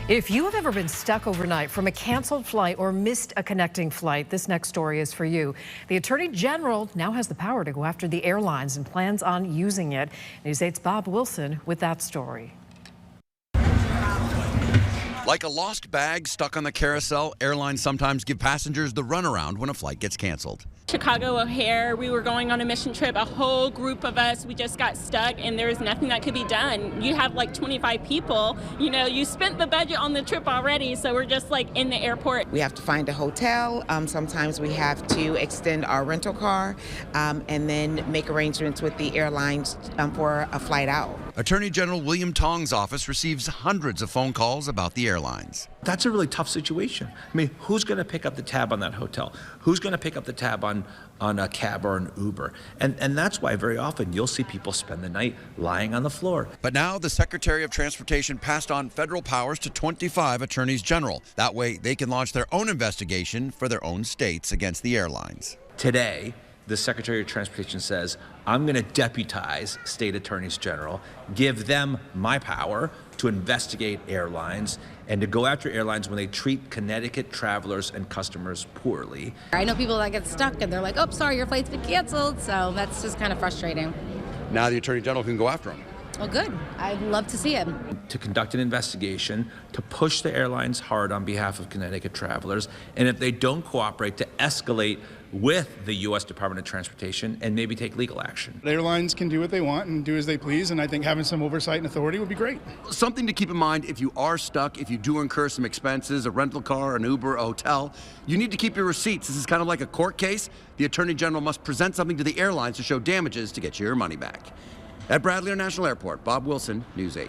If you have ever been stuck overnight from a canceled flight or missed a connecting flight, this next story is for you. The Attorney General now has the power to go after the airlines and plans on using it. News 8's Bob Wilson with that story. Like a lost bag stuck on the carousel, airlines sometimes give passengers the runaround when a flight gets canceled. Chicago O'Hare, we were going on a mission trip, a whole group of us, we just got stuck and there was nothing that could be done. You have like 25 people, you spent the budget on the trip already, so we're just like in the airport. We have to find a hotel, sometimes we have to extend our rental car and then make arrangements with the airlines for a flight out. Attorney General William Tong's office receives hundreds of phone calls about the airlines. That's a really tough situation. I mean, who's going to pick up the tab on that hotel? Who's going to pick up the tab on a cab or an Uber? And that's why very often you'll see people spend the night lying on the floor. But now the Secretary of Transportation passed on federal powers to 25 attorneys general. That way they can launch their own investigation for their own states against the airlines. Today, the Secretary of Transportation says, I'm going to deputize state attorneys general, give them my power to investigate airlines and to go after airlines when they treat Connecticut travelers and customers poorly. I know people that get stuck and they're like, oh, sorry, your flight's been canceled. So that's just kind of frustrating. Now the Attorney General can go after them. Well, good. I'd love to see him. To conduct an investigation, to push the airlines hard on behalf of Connecticut travelers, and if they don't cooperate, to escalate with the U.S. Department of Transportation and maybe take legal action. The airlines can do what they want and do as they please, and I think having some oversight and authority would be great. Something to keep in mind if you are stuck, if you do incur some expenses, a rental car, an Uber, a hotel, you need to keep your receipts. This is kind of like a court case. The Attorney General must present something to the airlines to show damages to get your money back. At Bradley International Airport, Bob Wilson, News 8.